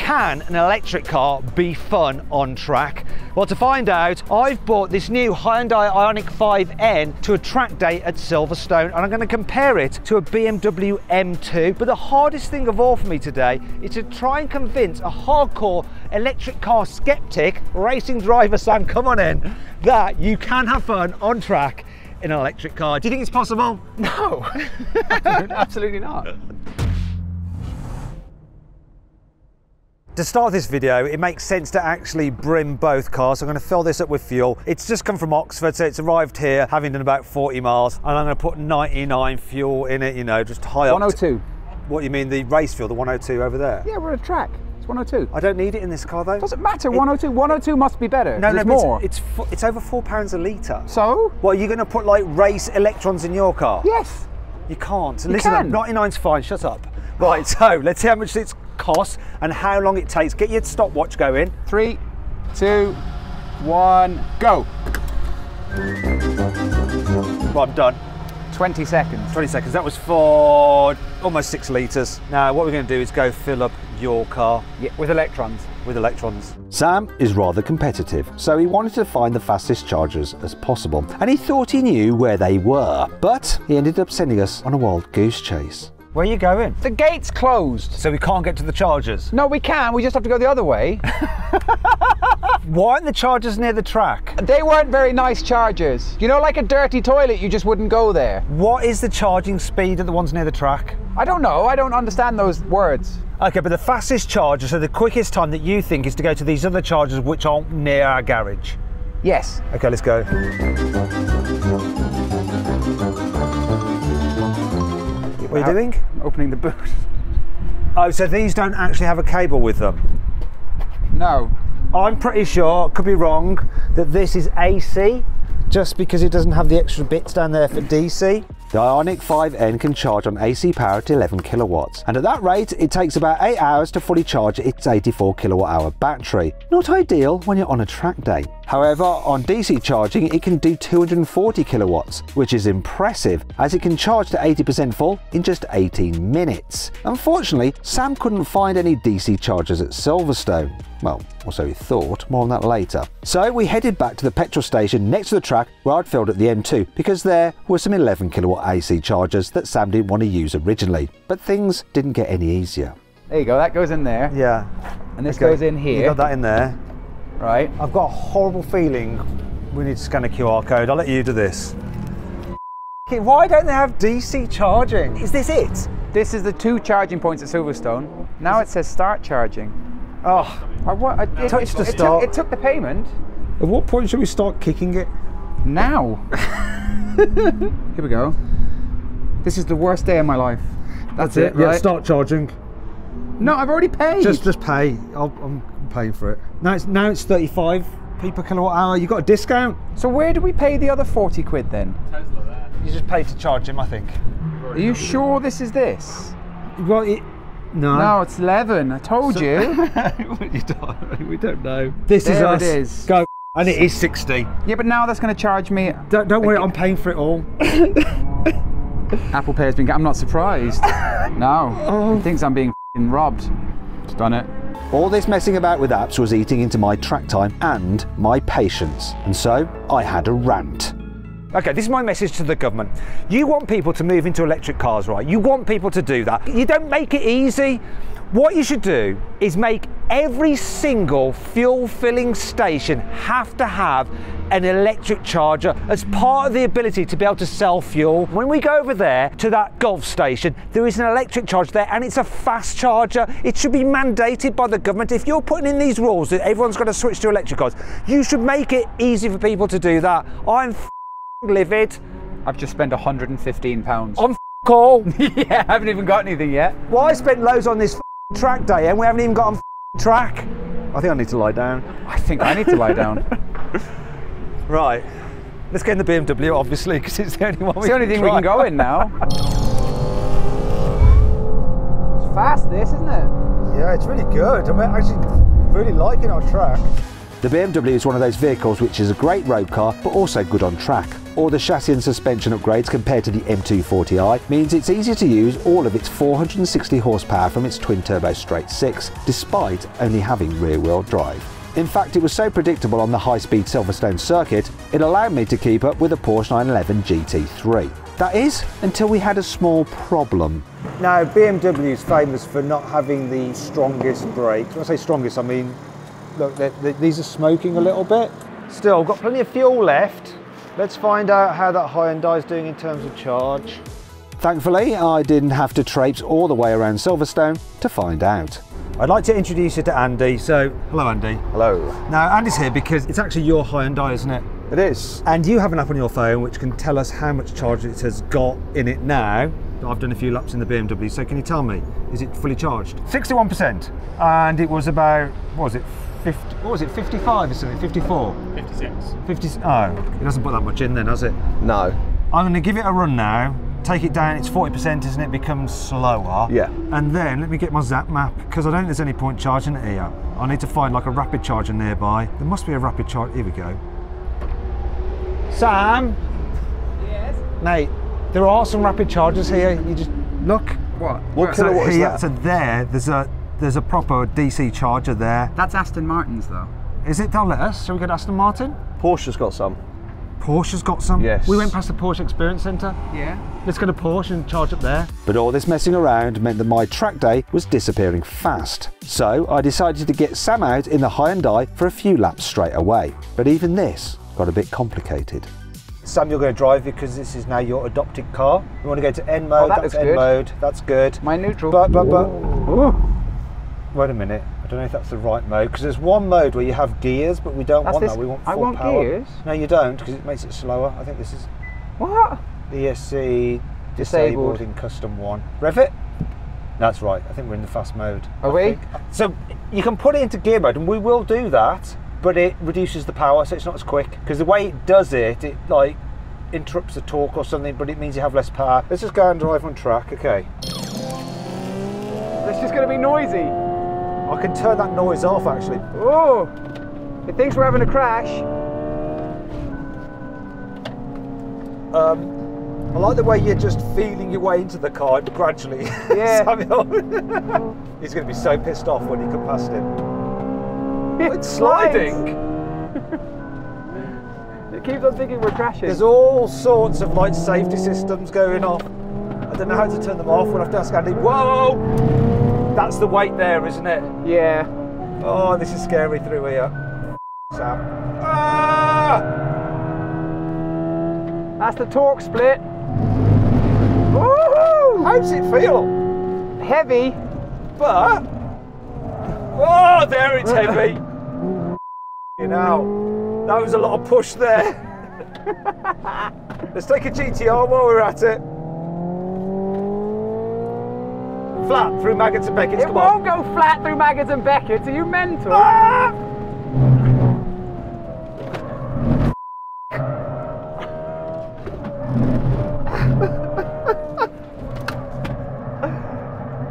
can an electric car be fun on track? Well, to find out, I've bought this new Hyundai IONIQ 5N to a track day at Silverstone, and I'm going to compare it to a BMW M2. But the hardest thing of all for me today is to try and convince a hardcore electric car skeptic, racing driver Sam, come on in, that you can have fun on track in an electric car. Do you think it's possible? No, absolutely not. To start this video, it makes sense to actually brim both cars. So I'm going to fill this up with fuel. It's just come from Oxford, so it's arrived here having done about 40 miles, and I'm going to put 99 fuel in it, you know, just high up. 102. What, you mean the race fuel, the 102 over there? Yeah, we're at a track. It's 102. I don't need it in this car though. Doesn't matter, 102. 102 must be better. No, there's no, more. It's over £4 a litre. So? Well, you're going to put like race electrons in your car? Yes. You can't. You Listen, can. 99's fine, shut up. Right, so let's see how much it's costs and how long it takes. Get your stopwatch going. 3, 2, 1, go. Right, I'm done. 20 seconds. 20 seconds. That was for almost 6 litres. Now, what we're going to do is go fill up your car. Yeah, with electrons. With electrons. Sam is rather competitive, so he wanted to find the fastest chargers as possible, and he thought he knew where they were, but he ended up sending us on a wild goose chase. Where are you going? The gate's closed. So we can't get to the chargers? No, we can. We just have to go the other way. Why aren't the chargers near the track? They weren't very nice chargers. You know, like a dirty toilet, you just wouldn't go there. What is the charging speed at the ones near the track? I don't know. I don't understand those words. Okay, but the fastest charger, so the quickest time that you think is to go to these other chargers which aren't near our garage? Yes. Okay, let's go. What are you doing? Opening the boot. Oh, so these don't actually have a cable with them? No. I'm pretty sure, could be wrong, that this is AC, just because it doesn't have the extra bits down there for DC. The IONIQ 5N can charge on AC power to 11 kilowatts, and at that rate it takes about 8 hours to fully charge its 84 kilowatt hour battery. Not ideal when you're on a track day. However, on DC charging it can do 240 kilowatts, which is impressive as it can charge to 80% full in just 18 minutes. Unfortunately, Sam couldn't find any DC chargers at Silverstone. Well, or so he thought, more on that later. So we headed back to the petrol station next to the track where I'd filled at the M2, because there were some 11 kilowatt AC chargers that Sam didn't want to use originally. But things didn't get any easier. There you go, that goes in there. Yeah. And this goes in here. You got that in there. Right. I've got a horrible feeling we need to scan a QR code. I'll let you do this. Why don't they have DC charging? Is this it? This is the 2 charging points at Silverstone. Now it says start charging. Oh, touch to start. It took the payment. At what point should we start kicking it? Now. Here we go. This is the worst day of my life. That's it, right? Yeah, start charging. No, I've already paid. Just pay. I'm paying for it. Now it's 35p per kilowatt hour. You got a discount. So where do we pay the other 40 quid then? Tesla there. You just pay to charge him, I think. Are you sure this is this? Well, no. No, it's 11. I told you. We don't know. This is us. It is. Go. And it is 60. Yeah, but now that's going to charge me. Don't worry, I'm paying for it all. Apple Pay has been. I'm not surprised. No. He thinks I'm being robbed. Just done it. All this messing about with apps was eating into my track time and my patience, and so I had a rant. Okay, this is my message to the government. You want people to move into electric cars, right? You want people to do that. You don't make it easy. What you should do is make every single fuel filling station have to have an electric charger as part of the ability to be able to sell fuel. When we go over there to that Gulf station, there is an electric charger there and it's a fast charger. It should be mandated by the government. If you're putting in these rules that everyone's got to switch to electric cars, you should make it easy for people to do that. I'm livid. I've just spent £115. On call. Yeah, I haven't even got anything yet. Well, I spent loads on this track day and we haven't even got on track. I think I need to lie down. I think I need to lie down. Right, let's get in the BMW obviously because it's the only one. It's the only thing we can go in now. It's fast, this, isn't it? Yeah, it's really good. I'm actually really liking our track. The BMW is one of those vehicles which is a great road car but also good on track. All the chassis and suspension upgrades compared to the M240i means it's easier to use all of its 460 horsepower from its twin-turbo straight six, despite only having rear-wheel drive. In fact, it was so predictable on the high-speed Silverstone circuit, it allowed me to keep up with the Porsche 911 GT3. That is, until we had a small problem. Now, BMW is famous for not having the strongest brakes. When I say strongest, I mean, look, these are smoking a little bit. Still, got plenty of fuel left. Let's find out how that Hyundai is doing in terms of charge. Thankfully, I didn't have to traipse all the way around Silverstone to find out. I'd like to introduce you to Andy. So, hello Andy. Hello. Now, Andy's here because it's actually your Hyundai, isn't it? It is. And you have an app on your phone which can tell us how much charge it has got in it now. I've done a few laps in the BMW, so can you tell me, is it fully charged? 61%. And it was about, what was it, 50, what was it, 55 or something, 54? 56. 50, oh, it doesn't put that much in then, does it? No. I'm going to give it a run now, take it down, it's 40%, isn't it? Becomes slower. Yeah. And then let me get my Zap map, because I don't think there's any point charging it here. I need to find like a rapid charger nearby. There must be a rapid charge, here we go. Sam? Yes? Mate, there are some rapid chargers here, you just look. What? What kilowatt is that? So there's a proper DC charger there. That's Aston Martin's though. Is it? They'll let us. Shall we go to Aston Martin? Porsche's got some. Porsche's got some? Yes. We went past the Porsche Experience Centre. Yeah. Let's go to Porsche and charge up there. But all this messing around meant that my track day was disappearing fast. So I decided to get Sam out in the Hyundai for a few laps straight away. But even this got a bit complicated. Sam, you're going to drive because this is now your adopted car. You want to go to N mode, that's N mode, that's good. My neutral. But, wait a minute, I don't know if that's the right mode, because there's one mode where you have gears, but we don't want that, we want full power. Gears? No, you don't, because it makes it slower. I think this is... What? ESC disabled in custom one. Rev it? That's right, I think we're in the fast mode. Are we? So you can put it into gear mode, and we will do that, but it reduces the power, so it's not as quick. Because the way it does it, it like interrupts the torque or something, but it means you have less power. Let's just go and drive on track, okay. It's just going to be noisy. I can turn that noise off actually. Oh, it thinks we're having a crash. I like the way you're just feeling your way into the car gradually. Yeah. Samuel. He's going to be so pissed off when you come past him. It's slides. sliding. It keeps on thinking we're crashing. There's all sorts of like safety systems going off. I don't know how to turn them off. We'll have to ask Andy. Whoa! That's the weight there, isn't it? Yeah. Oh, this is scary through here. Sam. Ah! That's the torque split. Woohoo! How does it feel? Heavy. But oh, there it's heavy. You know, that was a lot of push there. Let's take a GTR while we're at it. Flat through Maggots and Beckett's, come on. It won't go flat through Maggots and Beckett's, are you mental? Ah!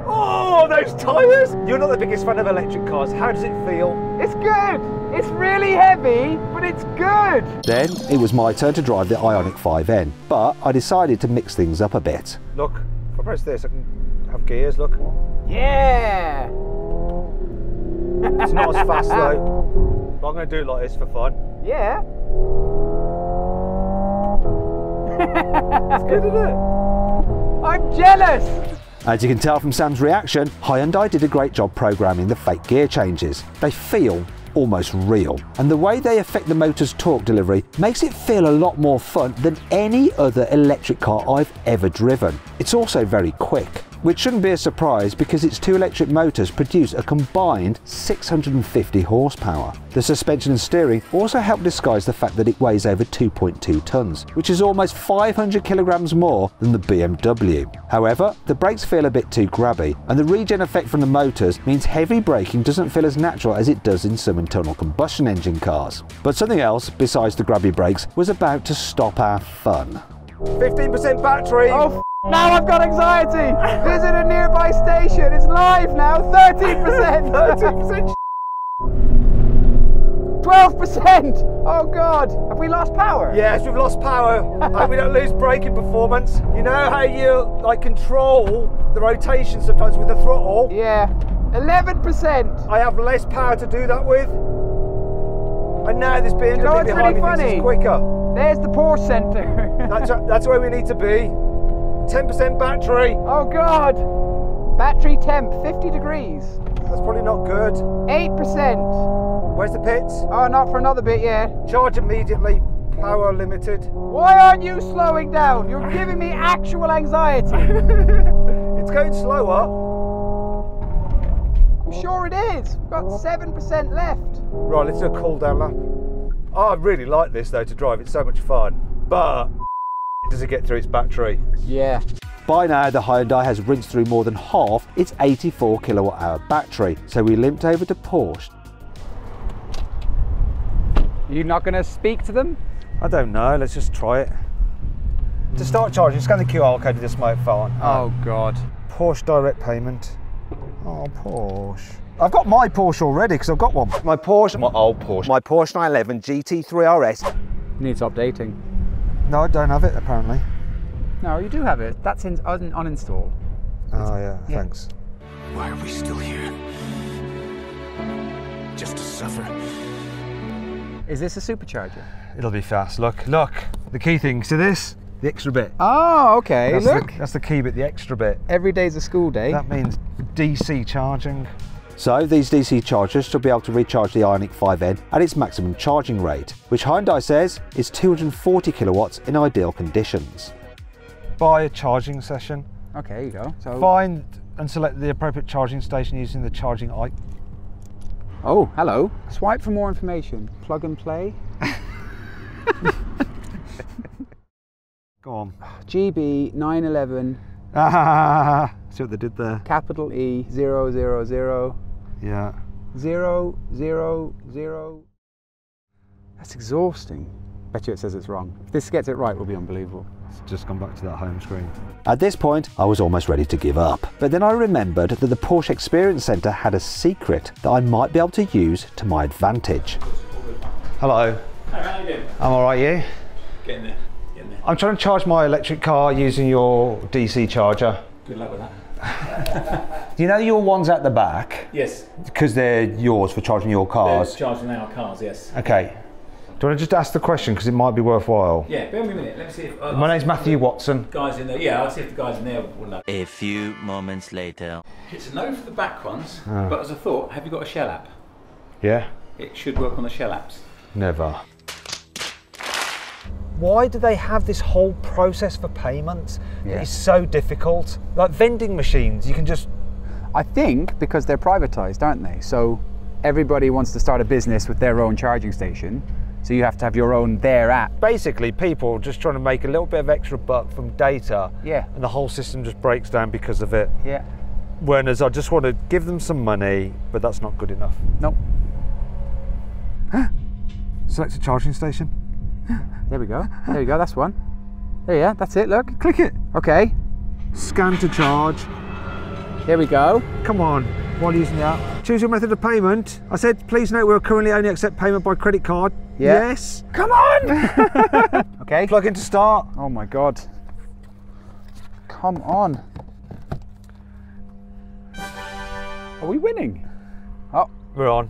Oh, those tyres! You're not the biggest fan of electric cars. How does it feel? It's good. It's really heavy, but it's good. Then it was my turn to drive the IONIQ 5N, but I decided to mix things up a bit. Look, if I press this, I can have gears, look. Yeah. It's not as fast though, but I'm going to do it like this for fun. Yeah. It's good, isn't it? I'm jealous. As you can tell from Sam's reaction, Hyundai did a great job programming the fake gear changes. They feel almost real, and the way they affect the motor's torque delivery makes it feel a lot more fun than any other electric car I've ever driven. It's also very quick, which shouldn't be a surprise because its two electric motors produce a combined 650 horsepower. The suspension and steering also help disguise the fact that it weighs over 2.2 tons, which is almost 500 kilograms more than the BMW. However, the brakes feel a bit too grabby, and the regen effect from the motors means heavy braking doesn't feel as natural as it does in some internal combustion engine cars. But something else besides the grabby brakes was about to stop our fun. 15% battery! Oh, now I've got anxiety. Visit a nearby station. It's live now. 13%. 13%. 12%! Oh God, have we lost power? Yes, we've lost power. Hope we don't lose braking performance. You know how you like control the rotation sometimes with the throttle? Yeah, 11%. I have less power to do that with. And now this BMW You know what's behind really me thinks funny? it's quicker. There's the Porsche centre. That's where we need to be. 10% battery. Oh God. Battery temp, 50 degrees. That's probably not good. 8%. Where's the pits? Oh, not for another bit, yeah. Charge immediately. Power limited. Why aren't you slowing down? You're giving me actual anxiety. It's going slower. I'm sure it is. We've got 7% left. Right, let's do a cool down lap. Oh, I really like this though to drive. It's so much fun. But does it get through its battery? Yeah. By now, the Hyundai has rinsed through more than half its 84 kilowatt hour battery, so we limped over to Porsche. You're not going to speak to them? I don't know. Let's just try it. To start charging, scan the QR code with the smartphone. Oh God. Porsche direct payment. Oh, Porsche. I've got my Porsche already because I've got one. My Porsche, my old Porsche. My Porsche 911 GT3 RS. Needs updating. No, I don't have it apparently. No, you do have it. That's uninstalled. Oh yeah, thanks. Why are we still here? Just to suffer. Is this a supercharger? It'll be fast. Look, look. The key thing, see this? The extra bit. Oh, okay. Look. That's the key bit, the extra bit. Every day's a school day. That means DC charging. So these DC chargers should be able to recharge the IONIQ 5N at its maximum charging rate, which Hyundai says is 240 kilowatts in ideal conditions. Buy a charging session. Okay, here you go. So Find and select the appropriate charging station using the charging icon. Oh, hello. Swipe for more information. Plug and play. Go on. GB 911 Ah, see what they did there. capital E 000 Yeah. 000. That's exhausting. Bet you it says it's wrong. If this gets it right, will be unbelievable. It's just gone back to that home screen. At this point, I was almost ready to give up. But then I remembered that the Porsche Experience Centre had a secret that I might be able to use to my advantage. Hello. Hi, how you doing? I'm all right, you? Getting there, getting there. I'm trying to charge my electric car using your DC charger. Good luck with that. Do you know your ones at the back? Yes. Because they're yours for charging your cars. They're charging our cars, yes. Okay. Do you want to just ask the question because it might be worthwhile? Yeah, bear with me a minute. Let me see if... My name's Matthew Watson. Guys in there, yeah, I'll see if the guys in there will know. A few moments later. It's a no for the back ones, but as a thought, have you got a shell app? Yeah? It should work on the shell apps. Never. Why do they have this whole process for payment? Yeah. It's so difficult. Like vending machines, you can just... I think because they're privatized, aren't they? So everybody wants to start a business with their own charging station. So you have to have your own their app. Basically, people just trying to make a little bit of extra buck from data. Yeah. And the whole system just breaks down because of it. Yeah. Whereas I just want to give them some money, but that's not good enough. Nope. Select a charging station. There we go. There you go. That's one. There you are. That's it. Look. Click it. Okay. Scan to charge. There we go. Come on, while using the app. Choose your method of payment. I said, please note we'll currently only accept payment by credit card. Yeah. Yes. Come on. Okay. Plug in to start. Oh my God. Come on. Are we winning? Oh. We're on.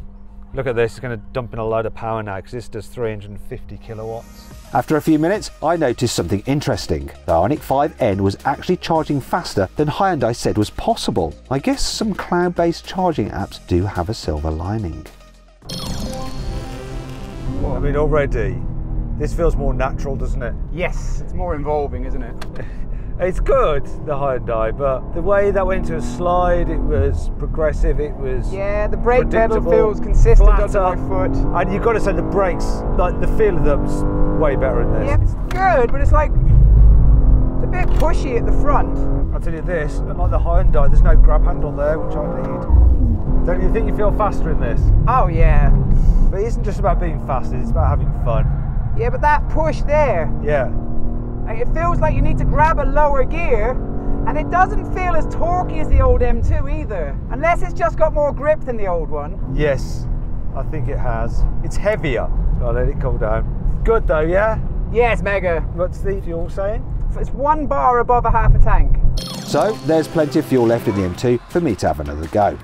Look at this, it's going to dump in a load of power now because this does 350 kilowatts. After a few minutes, I noticed something interesting. The IONIQ 5N was actually charging faster than Hyundai said was possible. I guess some cloud-based charging apps do have a silver lining. I mean, already, this feels more natural, doesn't it? Yes. It's more involving, isn't it? It's good, the Hyundai, but the way that went into a slide, it was progressive, it was Yeah, the brake pedal predictable, feels consistent flatter. under my foot. And you've got to say the brakes, like the feel of them's way better in this. Yeah, it's good, but it's like, it's a bit pushy at the front. I'll tell you this, unlike the Hyundai, there's no grab handle there, which I need. Don't you think you feel faster in this? Oh yeah. But it isn't just about being faster, it's about having fun. Yeah, but that push there, Yeah. like, it feels like you need to grab a lower gear, and it doesn't feel as torquey as the old M2 either, unless it's just got more grip than the old one. Yes. I think it has. It's heavier. I'll let it cool down. Good though, yeah? Yeah, it's mega. What's the fuel saying? It's 1 bar above a half a tank. So there's plenty of fuel left in the M2 for me to have another go.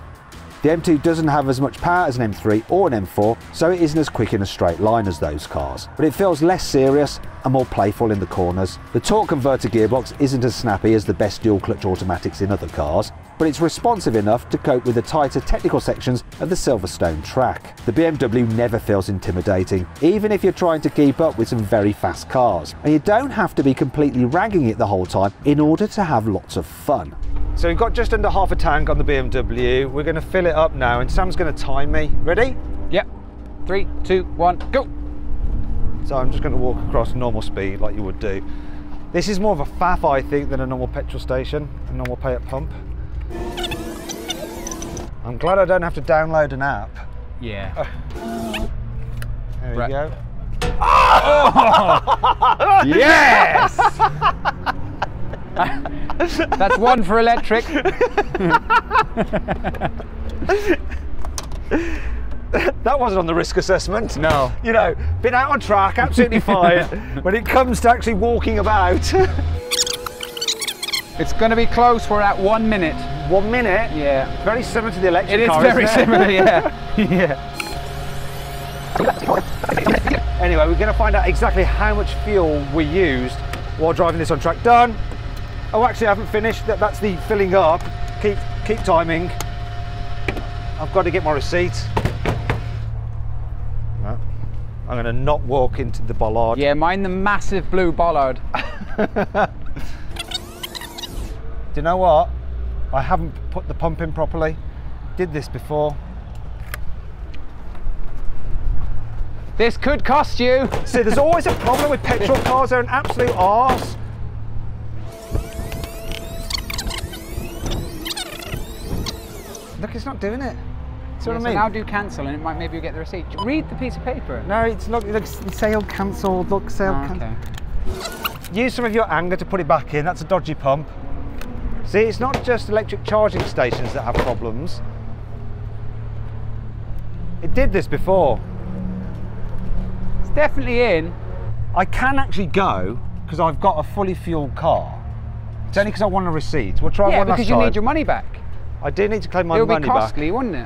The M2 doesn't have as much power as an M3 or an M4, so it isn't as quick in a straight line as those cars, but it feels less serious and more playful in the corners. The torque converter gearbox isn't as snappy as the best dual clutch automatics in other cars, but it's responsive enough to cope with the tighter technical sections of the Silverstone track. The BMW never feels intimidating, even if you're trying to keep up with some very fast cars, and you don't have to be completely ragging it the whole time in order to have lots of fun. So we've got just under half a tank on the BMW. We're going to fill it up now and Sam's going to time me. Ready? Yep. 3, 2, 1, go. So I'm just going to walk across normal speed like you would do. This is more of a faff, I think, than a normal petrol station, a normal pay at pump. I'm glad I don't have to download an app. Yeah. There we go. Oh! Yes! That's 1 for electric. That wasn't on the risk assessment. No. You know, been out on track, absolutely fine. When it comes to actually walking about. It's going to be close. We're at 1 minute. 1 minute? Yeah. Very similar to the electric It is car, very isn't it? similar, yeah. Yeah. Anyway, we're going to find out exactly how much fuel we used while driving this on track. Done. Oh, actually, I haven't finished. That's the filling up. Keep timing. I've got to get my receipt. No. I'm going to not walk into the bollard. Yeah, mine the massive blue bollard. Do you know what? I haven't put the pump in properly. Did this before. This could cost you. See, there's always a problem with petrol cars. They're an absolute arse. Look, it's not doing it. See what I mean? So now do cancel and it might maybe you get the receipt. Read the piece of paper. No, it's not. Look, sale cancelled. Look, sale cancelled. Okay. Use some of your anger to put it back in. That's a dodgy pump. See, it's not just electric charging stations that have problems. It did this before. It's definitely in. I can actually go because I've got a fully fueled car. It's only because I want a receipt. We'll try one last time. Yeah, because you need your money back. I do need to claim my money back. It'll be costly, wouldn't it?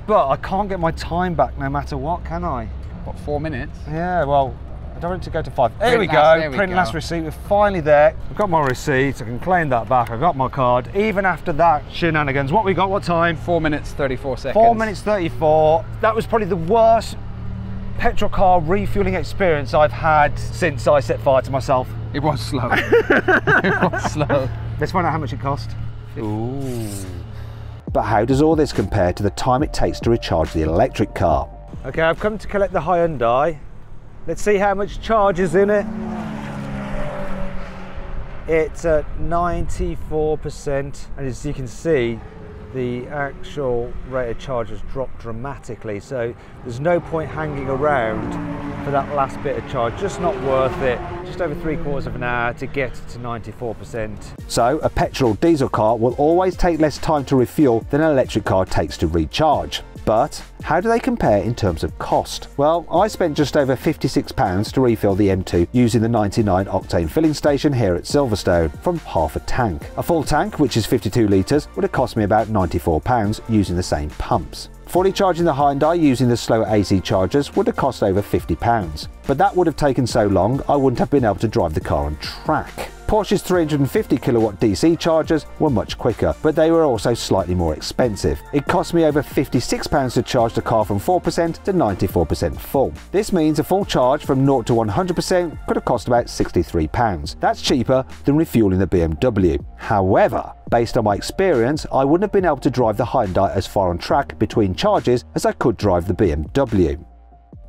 But I can't get my time back no matter what, can I? What, 4 minutes? Yeah, well, I don't want it to go to 5. There we Print go, print go. last receipt. We're finally there. I've got my receipt, I can claim that back. I've got my card. Even after that shenanigans, what we got, what time? 4 minutes, 34 seconds. 4 minutes 34. That was probably the worst petrol car refueling experience I've had since I set fire to myself. It was slow. It was slow. Let's find out how much it cost. Ooh. But how does all this compare to the time it takes to recharge the electric car? Okay, I've come to collect the Hyundai. Let's see how much charge is in it. It's at 94%, and as you can see, the actual rate of charge has dropped dramatically, so there's no point hanging around for that last bit of charge. Just not worth it. Just over 3/4 of an hour to get to 94%. So a petrol or diesel car will always take less time to refuel than an electric car takes to recharge. But how do they compare in terms of cost? Well, I spent just over £56 to refill the M2 using the 99 octane filling station here at Silverstone from half a tank. A full tank, which is 52 litres, would have cost me about £94 using the same pumps. Fully charging the Hyundai using the slower AC chargers would have cost over £50. But that would have taken so long I wouldn't have been able to drive the car on track. Porsche's 350 kilowatt DC chargers were much quicker, but they were also slightly more expensive. It cost me over £56 to charge the car from 4% to 94% full. This means a full charge from 0 to 100% could have cost about £63. That's cheaper than refueling the BMW. However, based on my experience, I wouldn't have been able to drive the Hyundai as far on track between charges as I could drive the BMW.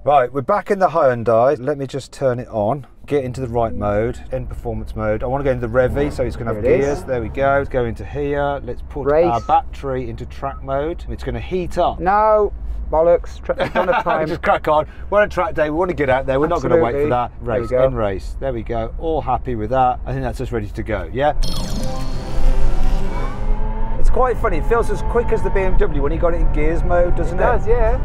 Right, we're back in the Hyundai. Let me just turn it on. Get into the right mode, end performance mode. I want to go into the Revy, so it's going to have gears. There we go. Let's go into here. Let's put our battery into track mode. It's going to heat up. No, bollocks. Don't have time. Just crack on. We're on track day. We want to get out there. We're not going to wait for that. Race, end race. There we go. All happy with that. I think that's us ready to go. Yeah. It's quite funny. It feels as quick as the BMW when you got it in gears mode, doesn't it? It does, yeah.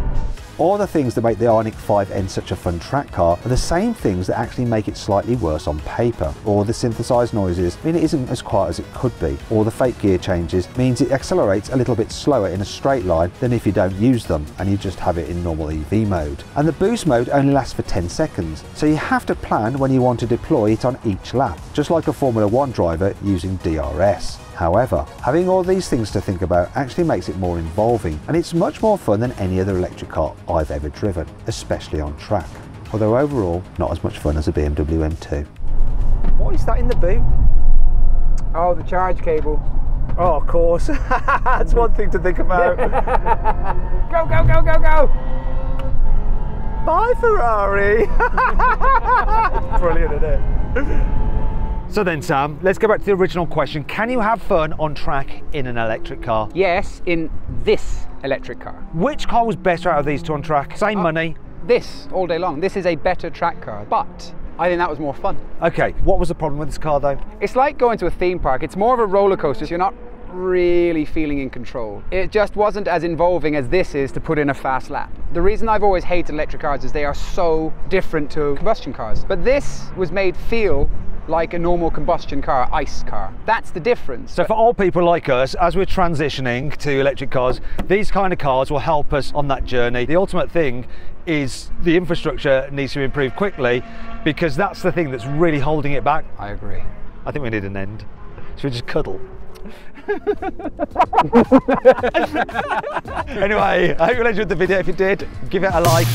All the things that make the IONIQ 5N such a fun track car are the same things that actually make it slightly worse on paper. All the synthesized noises mean it isn't as quiet as it could be. All the fake gear changes means it accelerates a little bit slower in a straight line than if you don't use them and you just have it in normal EV mode. And the boost mode only lasts for 10 seconds, so you have to plan when you want to deploy it on each lap, just like a Formula 1 driver using DRS. However, having all these things to think about actually makes it more involving, and it's much more fun than any other electric car I've ever driven, especially on track. Although overall, not as much fun as a BMW M2. What is that in the boot? Oh, the charge cable. Oh, of course. That's one thing to think about. Go, go, go, go, go! Bye, Ferrari. Brilliant, isn't it? So then, Sam, let's go back to the original question. Can you have fun on track in an electric car? Yes, in this electric car. Which car was better out of these two on track? Same money? This, all day long. This is a better track car, but I think that was more fun. Okay, what was the problem with this car though? It's like going to a theme park. It's more of a roller coaster, so you're not really feeling in control. It just wasn't as involving as this is to put in a fast lap. The reason I've always hated electric cars is they are so different to combustion cars. But this was made feel like a normal combustion car, ICE car. That's the difference. So for old people like us, as we're transitioning to electric cars, these kind of cars will help us on that journey. The ultimate thing is the infrastructure needs to improve quickly, because that's the thing that's really holding it back. I agree. I think we need an end. Should we just cuddle? Anyway, I hope you enjoyed the video. If you did, give it a like.